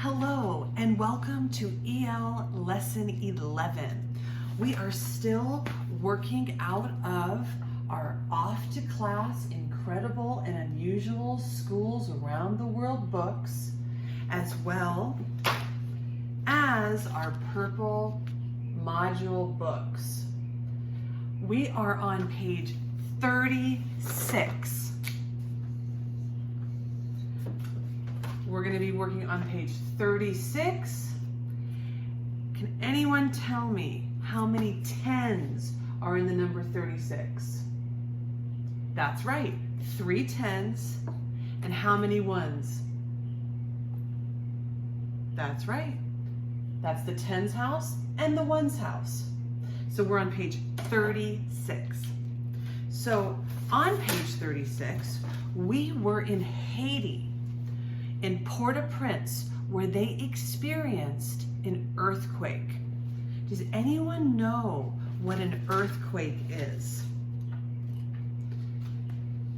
Hello and welcome to EL Lesson 11. We are still working out of our Off to Class Incredible and Unusual Schools Around the World books, as well as our purple module books. We are on page 36. We're going to be working on page 36. Can anyone tell me how many tens are in the number 36? That's right, 3 tens. And how many ones? That's right. That's the tens house and the ones house. So we're on page 36. So on page 36, we were in Haiti, in Port-au-Prince, where they experienced an earthquake. Does anyone know what an earthquake is?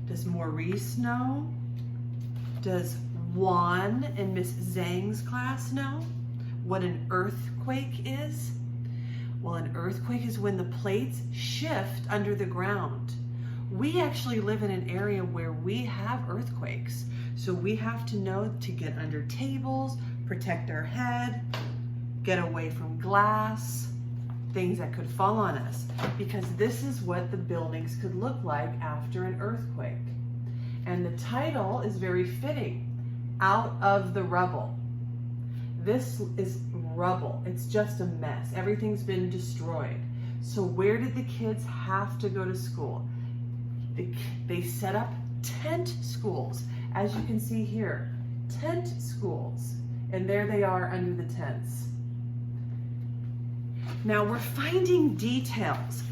Does Maurice know? Does Juan in Miss Zhang's class know what an earthquake is? Well, an earthquake is when the plates shift under the ground. We actually live in an area where we have earthquakes. So we have to know to get under tables, protect our head, get away from glass, things that could fall on us, because this is what the buildings could look like after an earthquake. And the title is very fitting, Out of the Rubble. This is rubble. It's just a mess. Everything's been destroyed. So where did the kids have to go to school? They set up tent schools. As you can see here, tent schools. And there they are under the tents. Now we're finding details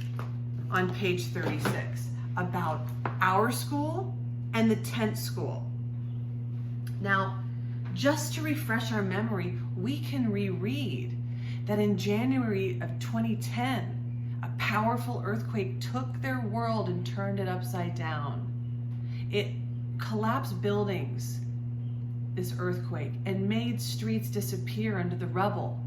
on page 36 about our school and the tent school. Now, just to refresh our memory, we can reread that in January of 2010, a powerful earthquake took their world and turned it upside down. It collapsed buildings, this earthquake, and made streets disappear under the rubble.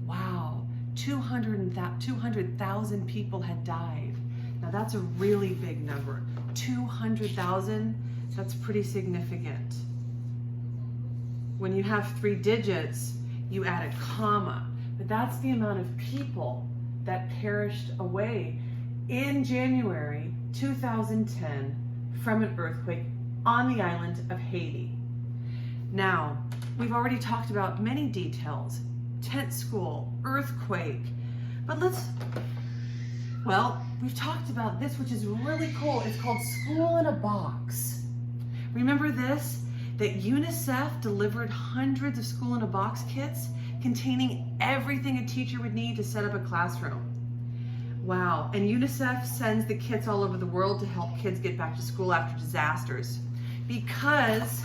Wow, 200,000 people had died. Now that's a really big number. 200,000, that's pretty significant. When you have 3 digits, you add a comma, but that's the amount of people that perished away in January 2010 from an earthquake on the island of Haiti. Now, we've already talked about many details, tent school, earthquake, but we've talked about this, which is really cool. It's called School in a Box. Remember this? That UNICEF delivered hundreds of School in a Box kits containing everything a teacher would need to set up a classroom. Wow, and UNICEF sends the kits all over the world to help kids get back to school after disasters, because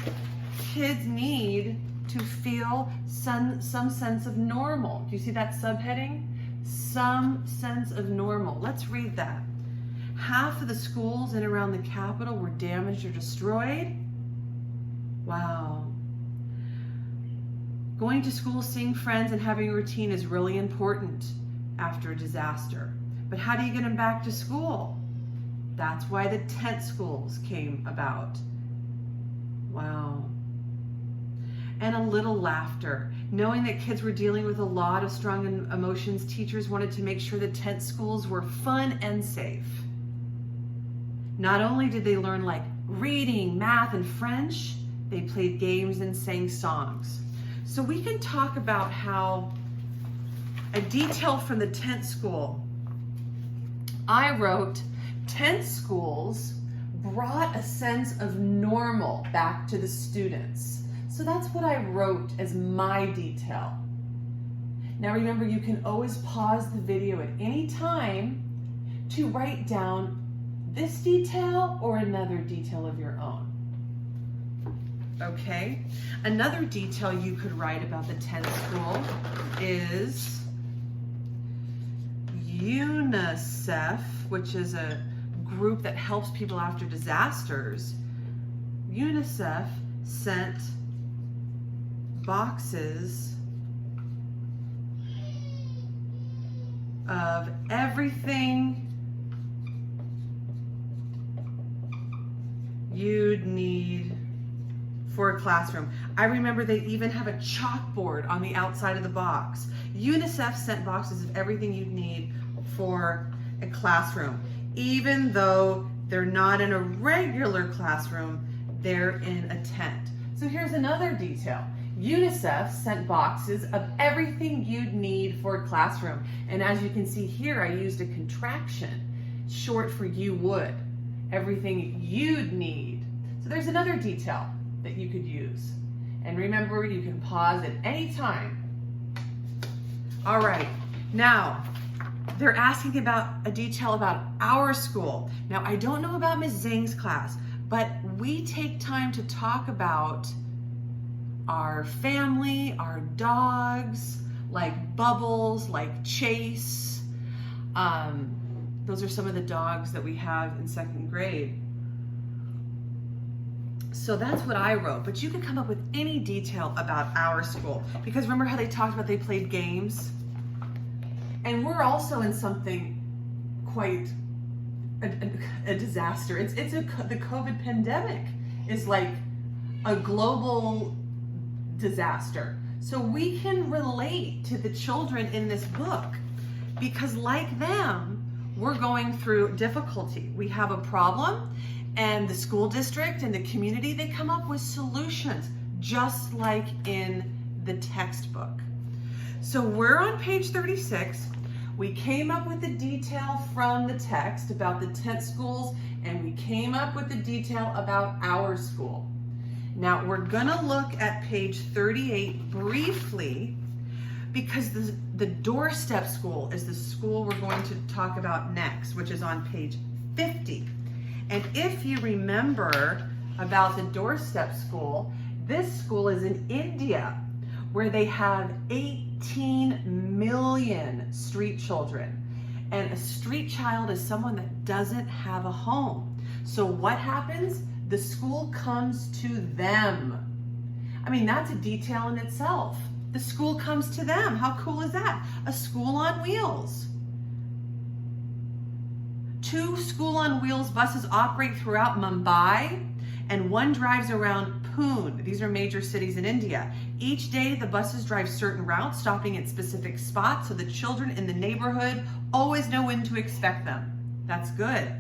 kids need to feel some sense of normal. Do you see that subheading? Some sense of normal. Let's read that. Half of the schools in and around the capital were damaged or destroyed. Wow. Going to school, seeing friends, and having a routine is really important after a disaster. But how do you get them back to school? That's why the tent schools came about. Wow. And a little laughter. Knowing that kids were dealing with a lot of strong emotions, teachers wanted to make sure the tent schools were fun and safe. Not only did they learn like reading, math, and French, they played games and sang songs. So we can talk about how a detail from the tent school. I wrote, tent schools brought a sense of normal back to the students. So that's what I wrote as my detail. Now remember, you can always pause the video at any time to write down this detail or another detail of your own. Okay, another detail you could write about the tent school is UNICEF, which is a group that helps people after disasters. UNICEF sent boxes of everything you'd need for a classroom. I remember they even have a chalkboard on the outside of the box. UNICEF sent boxes of everything you'd need for a classroom. Even though they're not in a regular classroom, they're in a tent. So here's another detail. UNICEF sent boxes of everything you'd need for a classroom. And as you can see here, I used a contraction, short for you would. Everything you'd need. So there's another detail that you could use. And remember, you can pause at any time. All right, now they're asking about a detail about our school. Now, I don't know about Ms. Zhang's class, but we take time to talk about our family, our dogs, like Bubbles, like Chase. Those are some of the dogs that we have in 2nd grade. So that's what I wrote, but you can come up with any detail about our school, because remember how they talked about they played games? And we're also in something quite a disaster. The COVID pandemic is like a global disaster. So we can relate to the children in this book, because like them, we're going through difficulty. We have a problem, and the school district and the community, they come up with solutions, just like in the textbook. So we're on page 36. We came up with the detail from the text about the tent schools, and we came up with the detail about our school. Now we're gonna look at page 38 briefly, because the doorstep school is the school we're going to talk about next, which is on page 50. And if you remember about the doorstep school, this school is in India, where they have 18 million street children. And a street child is someone that doesn't have a home. So what happens? The school comes to them. I mean, that's a detail in itself. The school comes to them. How cool is that? A school on wheels. 2 school on wheels buses operate throughout Mumbai, and 1 drives around Pune. These are major cities in India. Each day, the buses drive certain routes, stopping at specific spots, so the children in the neighborhood always know when to expect them. That's good.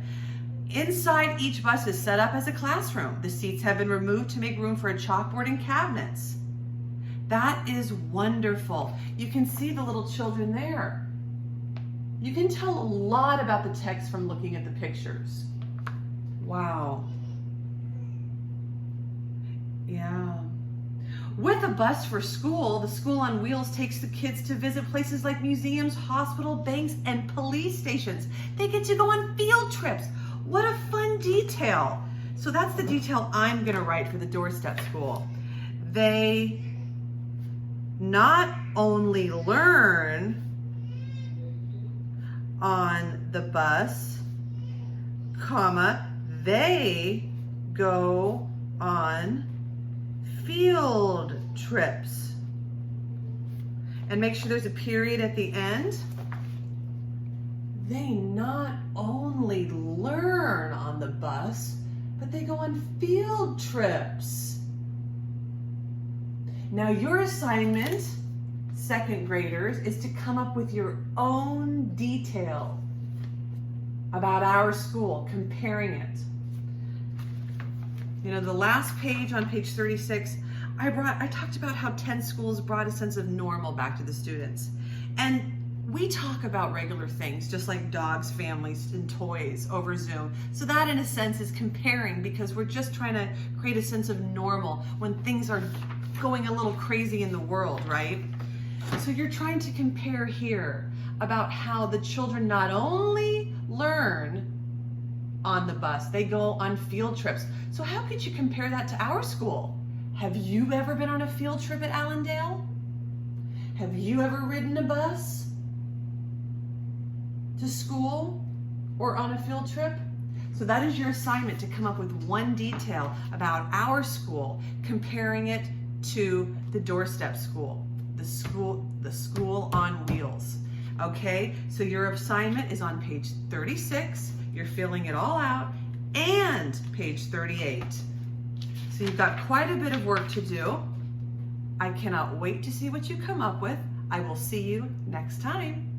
Inside each bus is set up as a classroom. The seats have been removed to make room for a chalkboard and cabinets. That is wonderful. You can see the little children there. You can tell a lot about the text from looking at the pictures. Wow. Yeah. With a bus for school, the School on Wheels takes the kids to visit places like museums, hospital, banks, and police stations. They get to go on field trips. What a fun detail. So that's the detail I'm gonna write for the doorstep school. They not only learn on the bus, comma, they go on field trips. And make sure there's a period at the end. They not only learn on the bus, but they go on field trips. Now your assignment, 2nd graders, is to come up with your own detail about our school, comparing it. You know, the last page on page 36, I talked about how 10 schools brought a sense of normal back to the students. And we talk about regular things, just like dogs, families, and toys over Zoom. So that, in a sense, is comparing, because we're just trying to create a sense of normal when things are going a little crazy in the world, right? So you're trying to compare here about how the children not only learn on the bus, they go on field trips. So how could you compare that to our school? Have you ever been on a field trip at Allendale? Have you ever ridden a bus to school or on a field trip? So that is your assignment, to come up with one detail about our school, comparing it to the doorstep school, the school on wheels. Okay, so your assignment is on page 36. You're filling it all out, and page 38. So you've got quite a bit of work to do. I cannot wait to see what you come up with. I will see you next time.